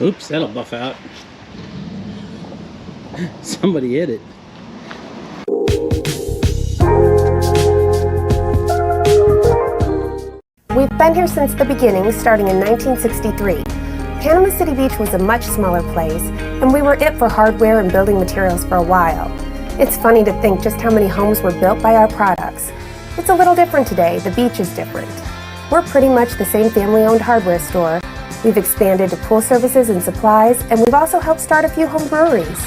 Oops, that'll buff out. Somebody hit it. We've been here since the beginning, starting in 1963. Panama City Beach was a much smaller place, and we were it for hardware and building materials for a while. It's funny to think just how many homes were built by our products. It's a little different today. The beach is different. We're pretty much the same family-owned hardware store. We've expanded to pool services and supplies, and we've also helped start a few home breweries.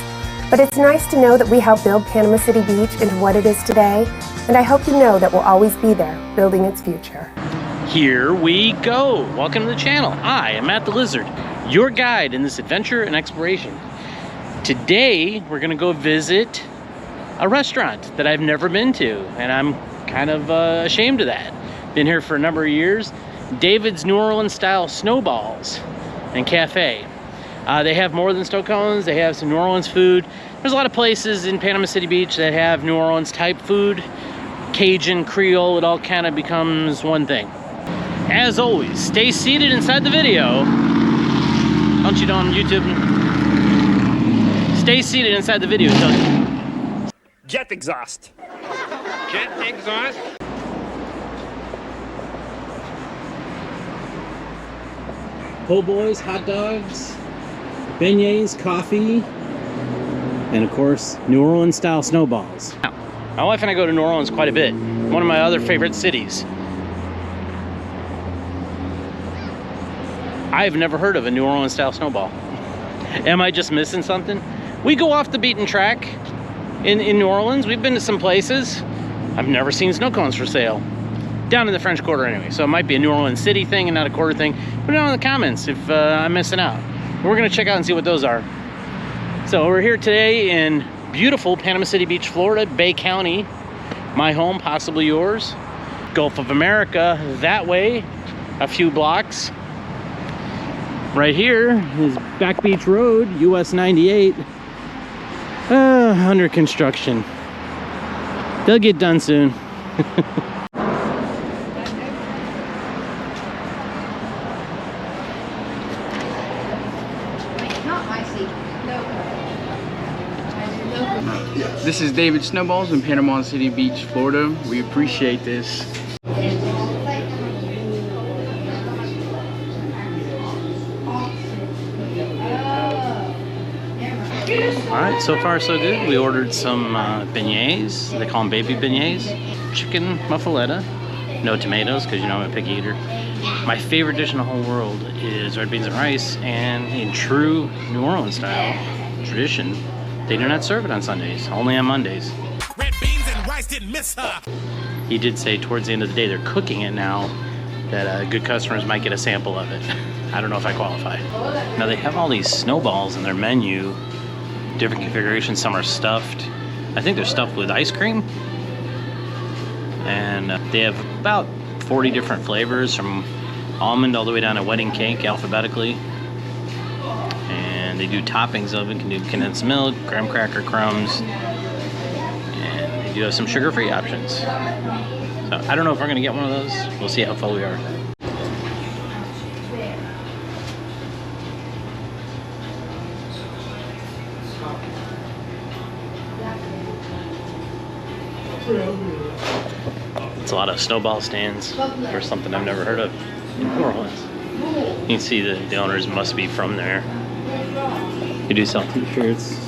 But it's nice to know that we helped build Panama City Beach into what it is today, and I hope you know that we'll always be there, building its future. Here we go. Welcome to the channel. I am Matt the Lizard, your guide in this adventure and exploration. Today, we're gonna go visit a restaurant that I've never been to, and I'm kind of ashamed of that. Been here for a number of years. David's New Orleans style sno-balls and cafe. They have more than snow cones. They have some New Orleans food. There's a lot of places in Panama City Beach that have New Orleans type food. Cajun, Creole, it all kind of becomes one thing. As always, stay seated inside the video. Don't you know on YouTube? Stay seated inside the video. Jet exhaust. Jet exhaust. Po' boys, hot dogs, beignets, coffee, and of course, New Orleans style snowballs. Now, my wife and I go to New Orleans quite a bit. One of my other favorite cities. I've never heard of a New Orleans style snowball. Am I just missing something? We go off the beaten track in New Orleans. We've been to some places. I've never seen snow cones for sale. Down in the French Quarter anyway. So it might be a New Orleans City thing and not a quarter thing. Put it down in the comments if I'm missing out. We're gonna check out and see what those are. So we're here today in beautiful Panama City Beach, Florida, Bay County. My home, possibly yours. Gulf of America, that way, a few blocks. Right here is Back Beach Road, US 98. Under construction. They'll get done soon. This is David Snowballs in Panama City Beach, Florida. We appreciate this. Alright, so far so good. We ordered some beignets. They call them baby beignets. Chicken muffaletta. No tomatoes, because you know I'm a picky eater. My favorite dish in the whole world is red beans and rice, and in true New Orleans style tradition, they do not serve it on Sundays, only on Mondays. Red beans and rice didn't miss her. He did say towards the end of the day they're cooking it now, that good customers might get a sample of it. I don't know if I qualify. Now they have all these snowballs in their menu, different configurations. Some are stuffed. I think they're stuffed with ice cream. And they have about 40 different flavors, from almond all the way down to wedding cake alphabetically. And they do toppings of it. Can do condensed milk, graham cracker crumbs, and they do have some sugar-free options. So I don't know if we're gonna get one of those. We'll see how full we are. It's a lot of snowball stands for something I've never heard of in New Orleans. You can see the owners must be from there. They do sell t-shirts.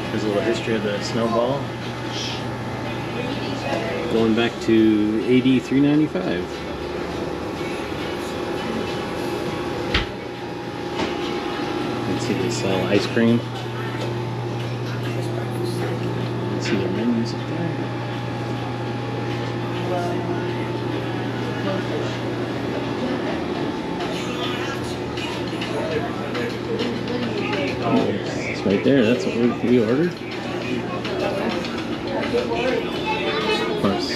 There's a little history of the snowball. Going back to AD 395. You can see they sell ice cream. You can see their menus up there. It's right there. That's what we ordered. Of course,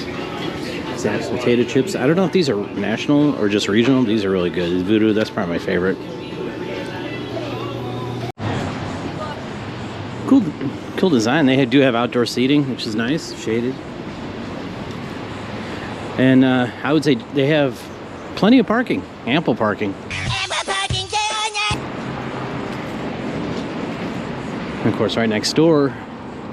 Zapp's potato chips. I don't know if these are national or just regional. These are really good. Voodoo, that's probably my favorite. Cool design. They do have outdoor seating, which is nice, shaded. And I would say they have plenty of parking, ample parking. And we're parking there. of course, right next door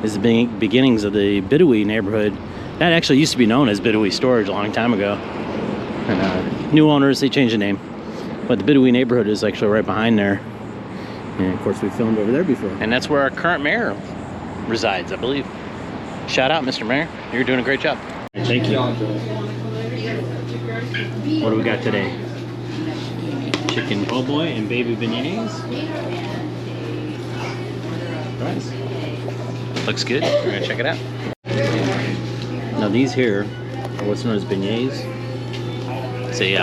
is the beginnings of the Bidawee neighborhood. That actually used to be known as Bidawee Storage a long time ago. And new owners, they changed the name. But the Bidawee neighborhood is actually right behind there. And of course, we filmed over there before. And that's where our current mayor resides, I believe. Shout out, Mr. Mayor. You're doing a great job. Thank you. What do we got today? Chicken po' boy and baby beignets. Nice. Looks good. We're gonna check it out. Now these here are what's known as beignets. It's a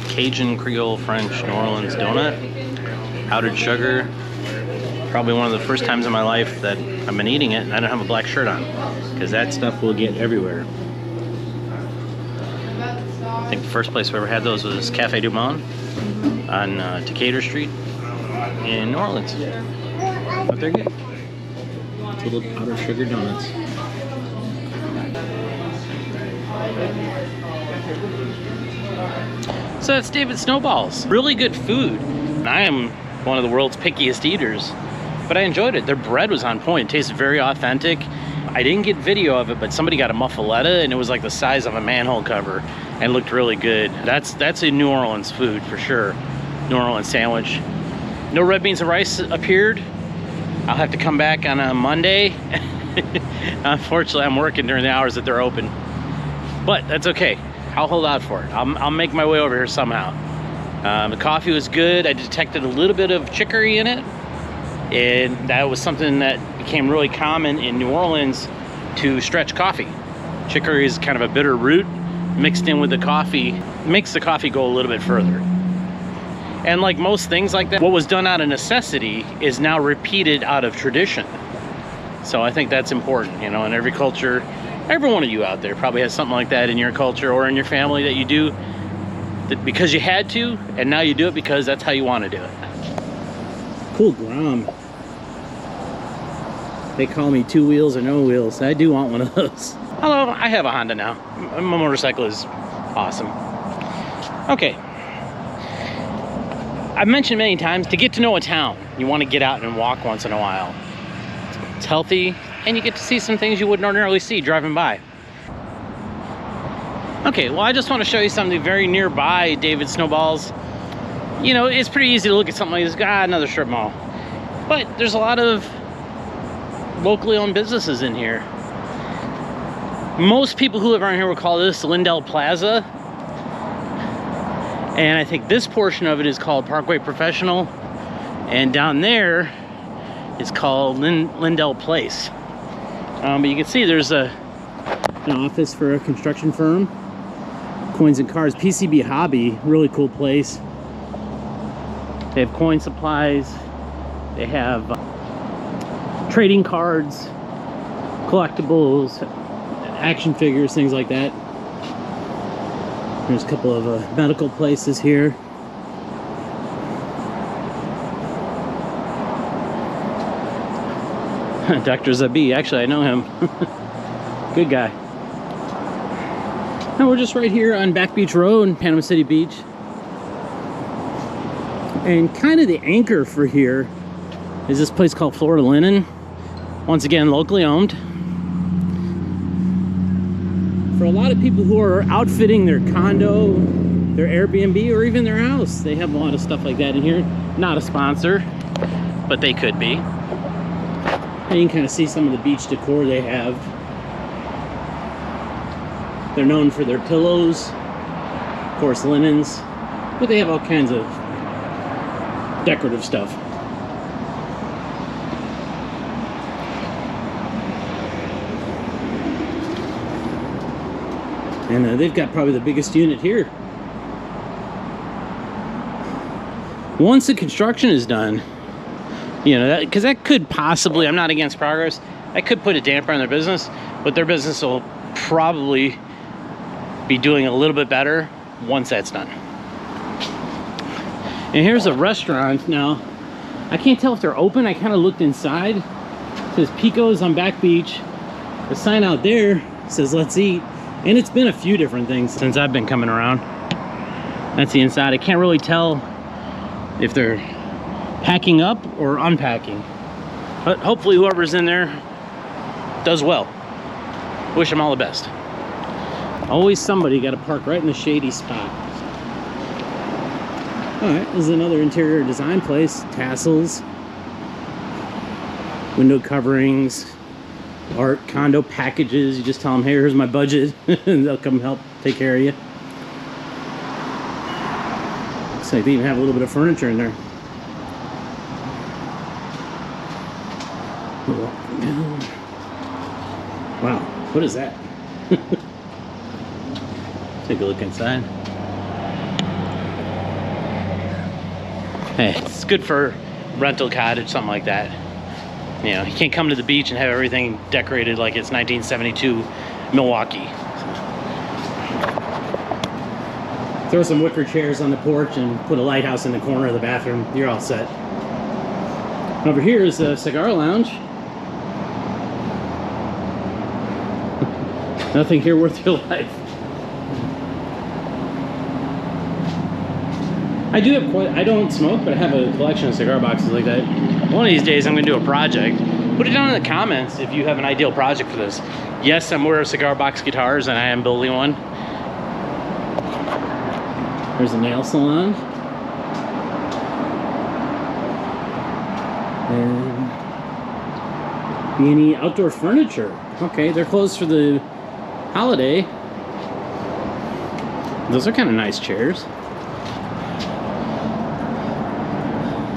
Cajun, Creole, French, New Orleans donut. Powdered sugar. Probably one of the first times in my life that I've been eating it and I don't have a black shirt on, because that stuff will get everywhere. I think the first place we ever had those was Cafe Du Monde on Decatur Street in New Orleans. But they're good. Little powdered sugar donuts. So that's David Sno-balls. Really good food. I am one of the world's pickiest eaters, but I enjoyed it. Their bread was on point. It tasted very authentic. I didn't get video of it, but somebody got a muffaletta and it was like the size of a manhole cover and looked really good. That's a New Orleans food for sure. New Orleans sandwich. No red beans and rice appeared. I'll have to come back on a Monday. Unfortunately, I'm working during the hours that they're open, but that's okay. I'll hold out for it. I'll make my way over here somehow. The coffee was good. I detected a little bit of chicory in it, and that was something that became really common in New Orleans to stretch coffee. Chicory is kind of a bitter root mixed in with the coffee, makes the coffee go a little bit further. And like most things like that, what was done out of necessity is now repeated out of tradition. So I think that's important, you know, in every culture. Every one of you out there probably has something like that in your culture or in your family that you do that because you had to, and now you do it because that's how you want to do it. Cool Grom. They call me two wheels or no wheels. I do want one of those. Although I have a Honda now. My motorcycle is awesome. Okay. I've mentioned many times, to get to know a town, you want to get out and walk once in a while. It's healthy, and you get to see some things you wouldn't ordinarily see driving by. Okay, well, I just want to show you something very nearby, David Sno-balls. You know, it's pretty easy to look at something like this, another strip mall. But there's a lot of locally owned businesses in here. Most people who live around here will call this Lindell Plaza. And I think this portion of it is called Parkway Professional. And down there is called Lindell Place. But you can see there's an office for a construction firm. Coins and Cars, PCB Hobby, really cool place. They have coin supplies. They have trading cards, collectibles, action figures, things like that. There's a couple of medical places here. Dr. Zabi, actually I know him. Good guy. Now we're just right here on Back Beach Road in Panama City Beach. And kind of the anchor for here is this place called Florida Linen. Once again, locally owned. For a lot of people who are outfitting their condo, their Airbnb, or even their house, they have a lot of stuff like that in here. Not a sponsor, but they could be. And you can kind of see some of the beach decor they have. They're known for their pillows, of course linens, but they have all kinds of decorative stuff. And they've got probably the biggest unit here. Once the construction is done, you know, because that could possibly, I'm not against progress, that could put a damper on their business, but their business will probably be doing a little bit better once that's done. And here's a restaurant. Now, I can't tell if they're open. I kind of looked inside. It says Pico's on Back Beach. The sign out there says let's eat. And it's been a few different things since I've been coming around. That's the inside. I can't really tell if they're packing up or unpacking. But hopefully whoever's in there does well. Wish them all the best. Always somebody got to park right in the shady spot. Alright, this is another interior design place. Tassels, window coverings, art, condo packages. You just tell them, hey, here's my budget, and they'll come help take care of you. Looks like they even have a little bit of furniture in there. Wow, what is that? Take a look inside. Hey, it's good for rental cottage, something like that. You know, you can't come to the beach and have everything decorated like it's 1972 Milwaukee. So, throw some wicker chairs on the porch and put a lighthouse in the corner of the bathroom. You're all set. Over here is a cigar lounge. Nothing here worth your life. I do have I don't smoke, but I have a collection of cigar boxes like that. One of these days I'm going to do a project. Put it down in the comments if you have an ideal project for this. Yes, I'm aware of cigar box guitars and I am building one. There's a nail salon. And B&E outdoor furniture. Okay, they're closed for the holiday. Those are kind of nice chairs.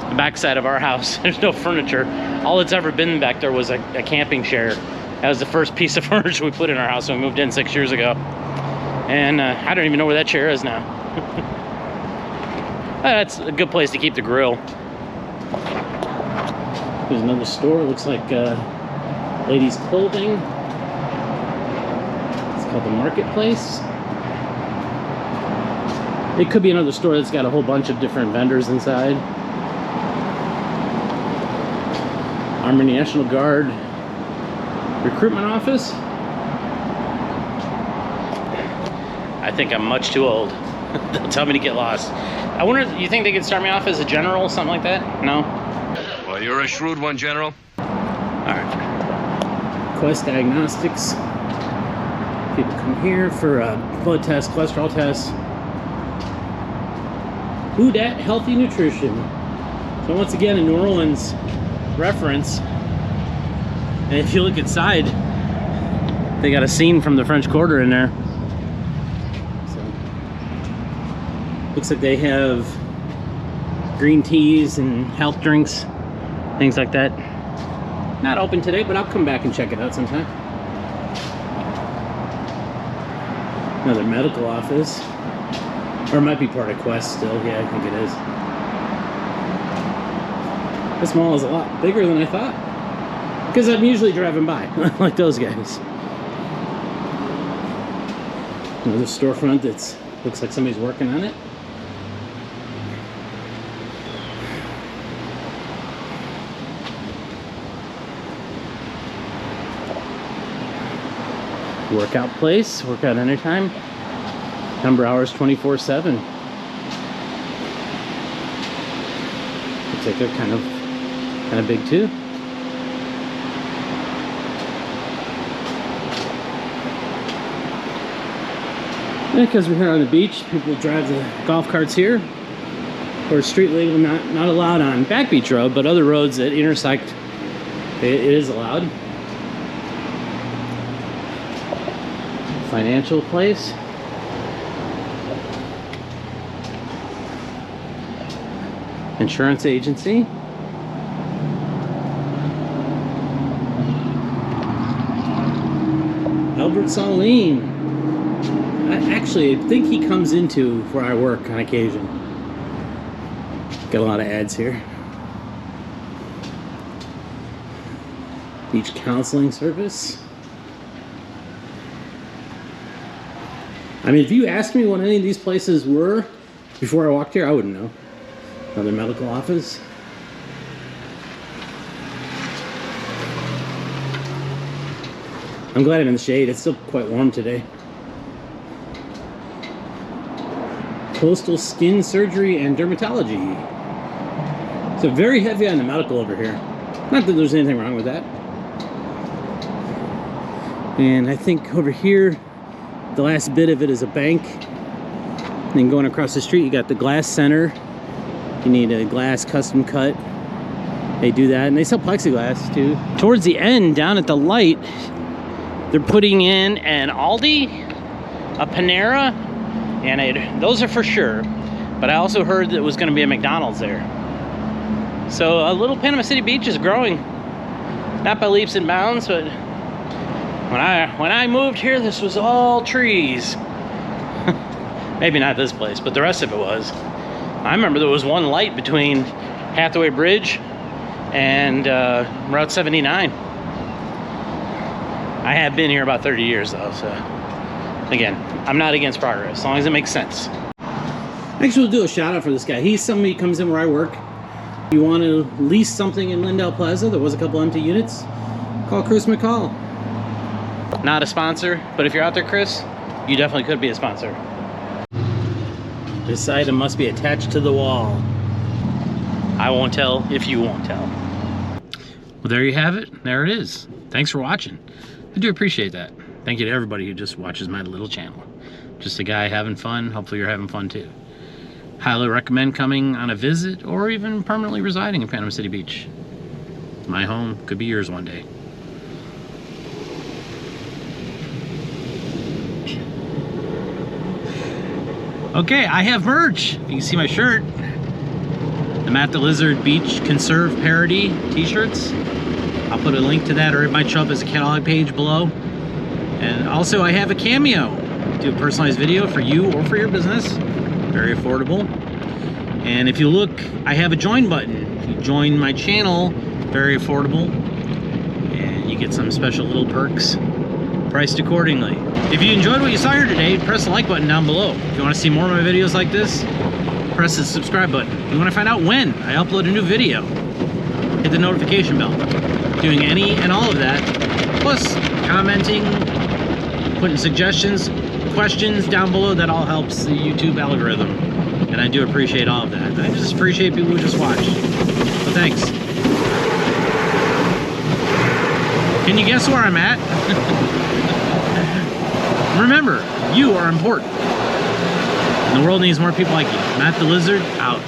The back side of our house, there's no furniture. All that's ever been back there was a camping chair. That was the first piece of furniture we put in our house when we moved in 6 years ago. And I don't even know where that chair is now. That's a good place to keep the grill. There's another store, looks like ladies' clothing. It's called the Marketplace. It could be another store that's got a whole bunch of different vendors inside. Army National Guard recruitment office. I think I'm much too old. They'll tell me to get lost. I wonder, you think they could start me off as a general, something like that? No? Well, you're a shrewd one, General. Alright. Quest Diagnostics. People come here for blood tests, cholesterol tests. Food at Healthy Nutrition. So once again, a New Orleans reference. And if you look inside, they got a scene from the French Quarter in there. So, looks like they have green teas and health drinks, things like that. Not open today, but I'll come back and check it out sometime. Another medical office. Or it might be part of Quest still. Yeah, I think it is. This mall is a lot bigger than I thought. Because I'm usually driving by, like those guys. Another storefront that looks like somebody's working on it. Workout place, workout anytime. Number of hours 24/7. Looks like they're kind of big too. Because we're here on the beach, people drive the golf carts here. Or street legal, not allowed on Back Beach Road, but other roads that intersect, it is allowed. Financial place. Insurance agency. Albert Saline. I think he comes into where I work on occasion. Got a lot of ads here. Beach counseling service. I mean, if you asked me what any of these places were before I walked here, I wouldn't know. Another medical office. I'm glad I'm in the shade. It's still quite warm today. Coastal Skin Surgery and Dermatology. So very heavy on the medical over here. Not that there's anything wrong with that. And I think over here, the last bit of it is a bank. And then going across the street, you got the glass center. You need a glass custom cut. They do that, and they sell plexiglass too. Towards the end, down at the light, they're putting in an Aldi, a Panera, and those are for sure. But I also heard that it was going to be a McDonald's there. So a little Panama City Beach is growing, not by leaps and bounds, but when I moved here, this was all trees. Maybe not this place, but the rest of it was. I remember there was one light between Hathaway Bridge and Route 79. I have been here about 30 years though, so again, I'm not against progress, as long as it makes sense. Actually, we'll do a shout out for this guy. He's somebody who comes in where I work. You want to lease something in Lindell Plaza? There was a couple empty units. Call Chris McCall. Not a sponsor, but if you're out there, Chris, you definitely could be a sponsor. This item must be attached to the wall. I won't tell if you won't tell. Well, there you have it. There it is. Thanks for watching. I do appreciate that. Thank you to everybody who just watches my little channel. Just a guy having fun. Hopefully you're having fun too. Highly recommend coming on a visit or even permanently residing in Panama City Beach. My home could be yours one day. Okay, I have merch. You can see my shirt. The Matt the Lizard Beach Conserve Parody t-shirts. I'll put a link to that, or it might show up as a catalog page below. And also I have a Cameo. Do a personalized video for you or for your business. Very affordable. And if you look, I have a join button. If you join my channel, very affordable. And you get some special little perks, priced accordingly. If you enjoyed what you saw here today, press the like button down below. If you want to see more of my videos like this, press the subscribe button. If you want to find out when I upload a new video, hit the notification bell. Doing any and all of that, plus commenting, putting suggestions, questions down below, that all helps the YouTube algorithm. And I do appreciate all of that. I just appreciate people who just watch. So thanks. Can you guess where I'm at? Remember, you are important. And the world needs more people like you. Matt the Lizard, out.